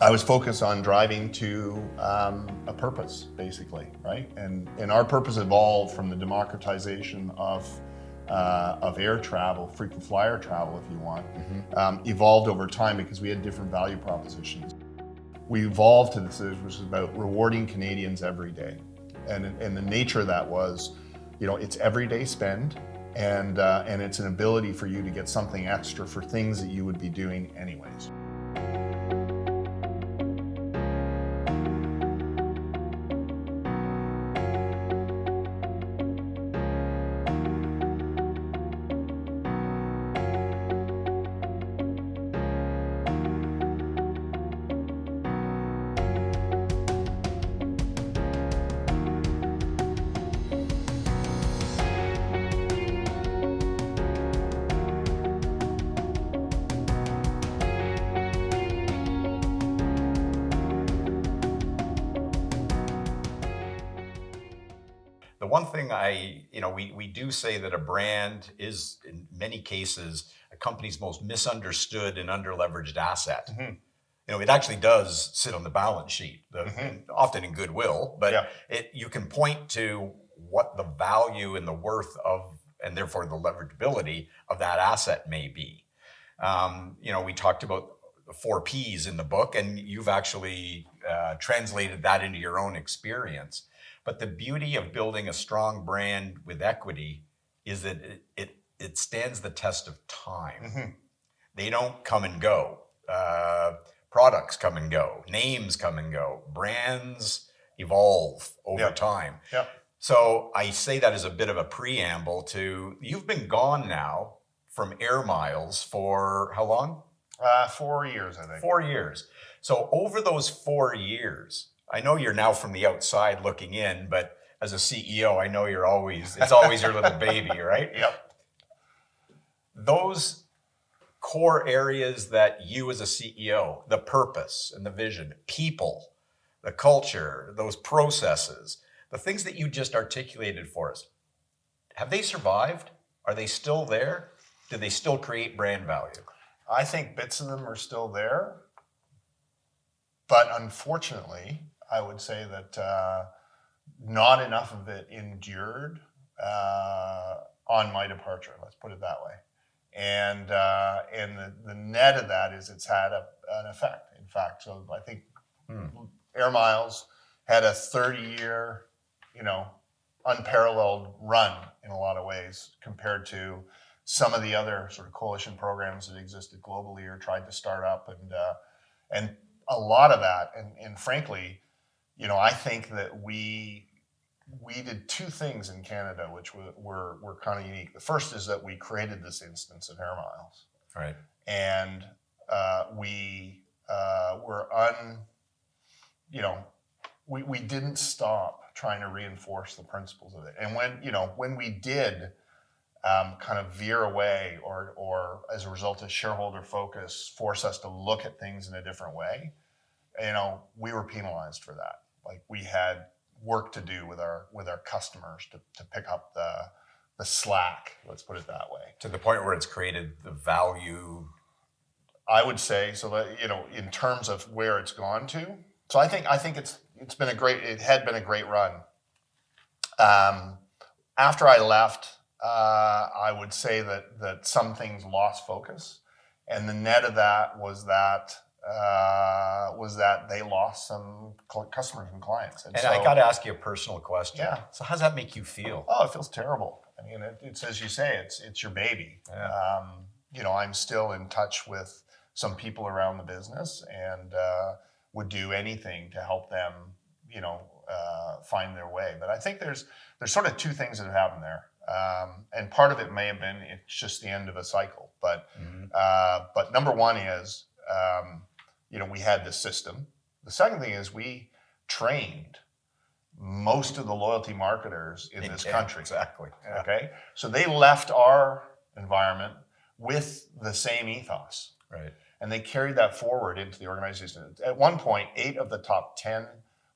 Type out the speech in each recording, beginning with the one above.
I was focused on driving to a purpose, basically, right? And our purpose evolved from the democratization of air travel, frequent flyer travel, if you want, evolved over time because we had different value propositions. We evolved to this, which was about rewarding Canadians every day. And the nature of that was, it's everyday spend, and it's an ability for you to get something extra for things that you would be doing anyways. The one thing we do say that a brand is, in many cases, a company's most misunderstood and underleveraged asset. Mm-hmm. It actually does sit on the balance sheet, often in goodwill, but Yeah. you can point to what the value and the worth of, and therefore the leverageability of that asset may be. We talked about the 4 Ps in the book, and you've actually translated that into your own experience. But the beauty of building a strong brand with equity is that it stands the test of time. Mm-hmm. They don't come and go. Products come and go. Names come and go. Brands evolve over time. Yeah. So I say that as a bit of a preamble to, you've been gone now from Air Miles for how long? 4 years, I think. 4 years. So over those 4 years, I know you're now from the outside looking in, but as a CEO, I know it's always your little baby, right? Yep. Those core areas that you as a CEO, the purpose and the vision, people, the culture, those processes, the things that you just articulated for us, have they survived? Are they still there? Do they still create brand value? I think bits of them are still there. But unfortunately, I would say that not enough of it endured on my departure. Let's put it that way. And the net of that is it's had an effect. In fact, so I think Air Miles had a 30-year, unparalleled run in a lot of ways compared to some of the other sort of coalition programs that existed globally or tried to start up, and a lot of that, and frankly, I think that we did 2 things in Canada which were kind of unique. The first is that we created this instance of Air Miles, right? And we we didn't stop trying to reinforce the principles of it. And when we did kind of veer away or as a result of shareholder focus force us to look at things in a different way, we were penalized for that. Like, we had work to do with our customers to pick up the slack, let's put it that way. To the point where it's created the value. I would say so that, in terms of where it's gone to. So I think it had been a great run. After I left, I would say that some things lost focus, and the net of that was that they lost some customers and clients. And so, I got to ask you a personal question. Yeah. So how does that make you feel? Oh, it feels terrible. I mean, it's as you say, it's your baby. Yeah. I'm still in touch with some people around the business, and would do anything to help them, find their way. But I think there's sort of 2 things that have happened there. And part of it may have been it's just the end of a cycle. But number one is, we had this system. The second thing is we trained most of the loyalty marketers in this country. Exactly. Yeah. Okay. So they left our environment with the same ethos. Right. And they carried that forward into the organization. At one point, 8 of the top 10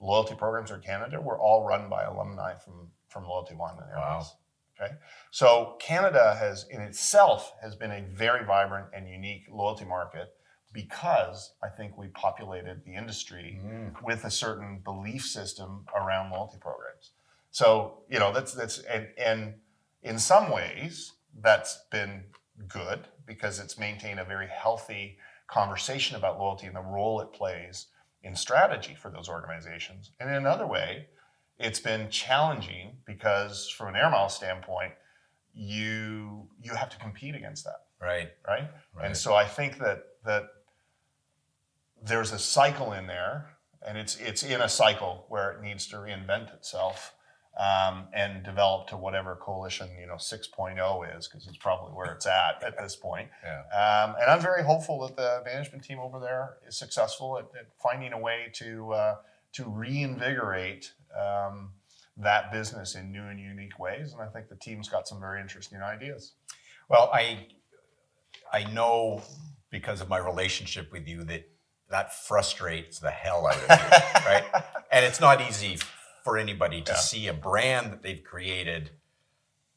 loyalty programs in Canada were all run by alumni from LoyaltyOne and Air Miles. Okay, so Canada has been a very vibrant and unique loyalty market, because I think we populated the industry with a certain belief system around loyalty programs. So, and in some ways that's been good because it's maintained a very healthy conversation about loyalty and the role it plays in strategy for those organizations. And in another way, it's been challenging because from an air mile standpoint, you have to compete against that. Right. And so I think that there's a cycle in there, and it's in a cycle where it needs to reinvent itself and develop to whatever coalition 6.0 is, because it's probably where it's at this point. Yeah. And I'm very hopeful that the management team over there is successful at finding a way to reinvigorate that business in new and unique ways. And I think the team's got some very interesting ideas. Well, I know because of my relationship with you that frustrates the hell out of you, right? And it's not easy for anybody to see a brand that they've created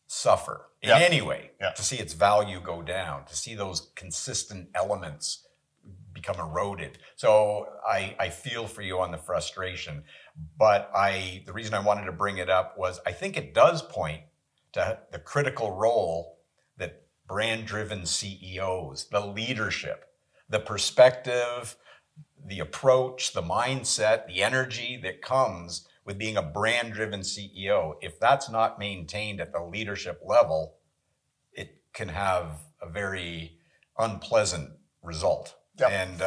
suffer in any way, to see its value go down, to see those consistent elements become eroded. So I feel for you on the frustration, but the reason I wanted to bring it up was I think it does point to the critical role that brand-driven CEOs, the leadership, the perspective, the approach, the mindset, the energy that comes with being a brand-driven CEO. If that's not maintained at the leadership level, it can have a very unpleasant result. Yep. And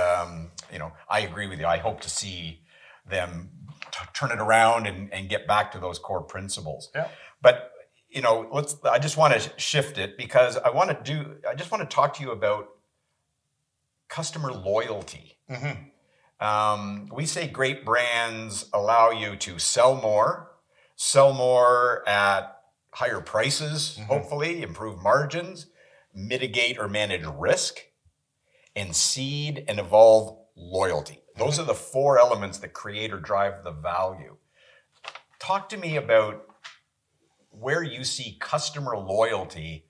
I agree with you. I hope to see them turn it around and get back to those core principles. Yeah. But I just want to shift it because I just want to talk to you about customer loyalty. Mm-hmm. We say great brands allow you to sell more at higher prices, hopefully, improve margins, mitigate or manage risk, and seed and evolve loyalty. Those are the four elements that create or drive the value. Talk to me about where you see customer loyalty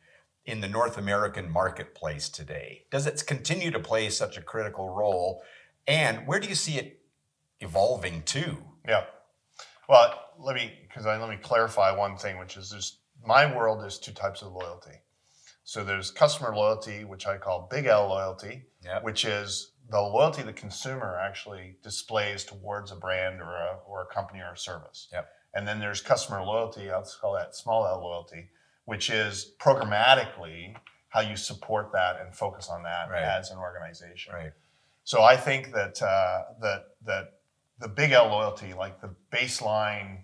in the North American marketplace today. Does it continue to play such a critical role? And where do you see it evolving to? Yeah. Well, let me clarify one thing, which is my world is two types of loyalty. So there's customer loyalty, which I call big L loyalty, which is the loyalty the consumer actually displays towards a brand or a company or a service. Yep. And then there's customer loyalty, let's call that small L loyalty, which is programmatically how you support that and focus on that as an organization. Right. So I think that the big L loyalty, like the baseline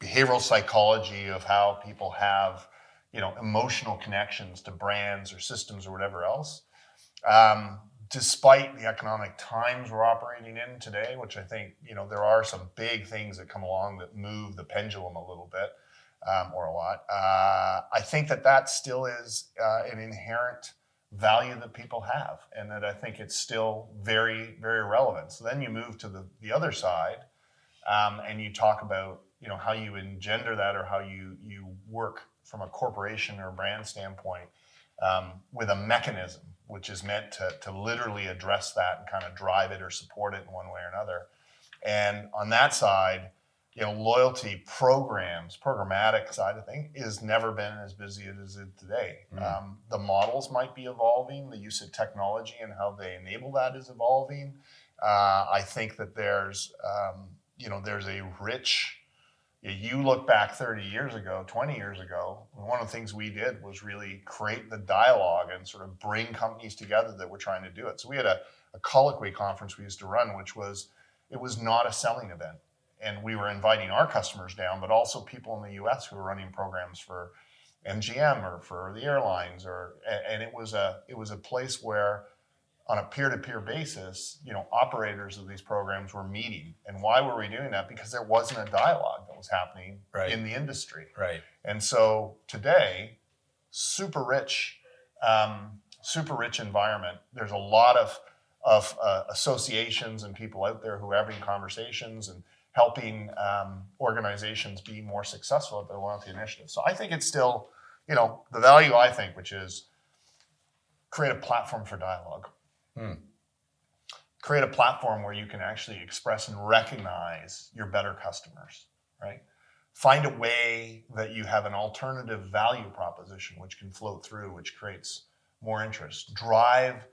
behavioral psychology of how people have, emotional connections to brands or systems or whatever else, despite the economic times we're operating in today, which I think, there are some big things that come along that move the pendulum a little bit or a lot. I think that still is an inherent value that people have, and that I think it's still very, very relevant. So then you move to the other side, and you talk about how you engender that or how you work from a corporation or brand standpoint with a mechanism which is meant to literally address that and kind of drive it or support it in one way or another. And on that side, loyalty programs, programmatic side of things, is never been as busy as it is today. The models might be evolving, the use of technology and how they enable that is evolving. I think that there's a rich. You look back 30 years ago, 20 years ago, one of the things we did was really create the dialogue and sort of bring companies together that were trying to do it. So we had a colloquy conference we used to run, it was not a selling event. And we were inviting our customers down, but also people in the US who were running programs for MGM or for the airlines, and it was a place where on a peer-to-peer basis, operators of these programs were meeting. And why were we doing that? Because there wasn't a dialogue that was happening in the industry. Right. And so today, super rich environment. There's a lot of associations and people out there who are having conversations and helping organizations be more successful at their loyalty initiatives. So I think it's still, the value I think, which is create a platform for dialogue. Create a platform where you can actually express and recognize your better customers, right? Find a way that you have an alternative value proposition which can flow through, which creates more interest. Drive,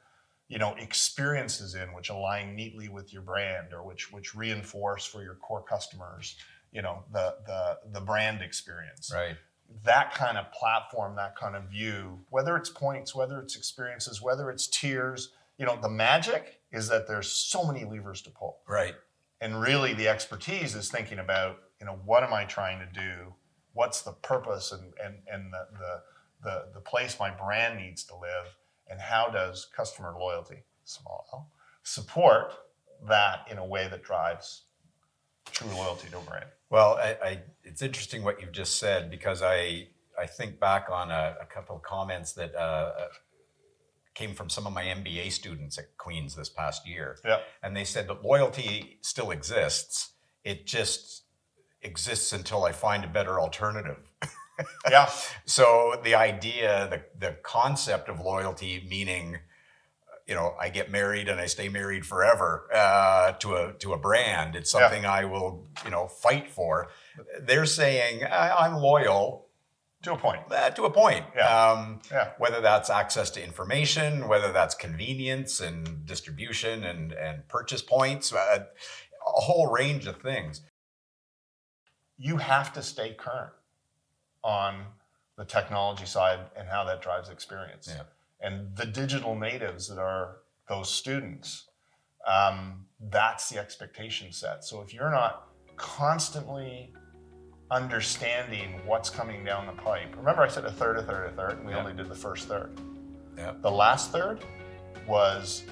experiences in which align neatly with your brand, or which reinforce for your core customers, the brand experience. Right. That kind of platform, that kind of view, whether it's points, whether it's experiences, whether it's tiers, the magic is that there's so many levers to pull. Right. And really the expertise is thinking about, what am I trying to do? What's the purpose and the place my brand needs to live? And how does customer loyalty, small l, support that in a way that drives true loyalty to a brand? Well, it's interesting what you've just said, because I think back on a couple of comments that came from some of my MBA students at Queen's this past year. Yeah. And they said that loyalty still exists. It just exists until I find a better alternative. Yeah. So the idea, the concept of loyalty, meaning, I get married and I stay married forever to a brand. It's something I will, fight for. They're saying I'm loyal to a point. To a point. Yeah. Whether that's access to information, whether that's convenience and distribution and purchase points, a whole range of things. You have to stay current on the technology side and how that drives experience. Yeah. And the digital natives that are those students, that's the expectation set. So if you're not constantly understanding what's coming down the pipe, remember I said a third, and we only did the first third. Yeah. The last third was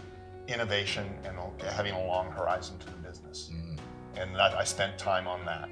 innovation and having a long horizon to the business. And I spent time on that.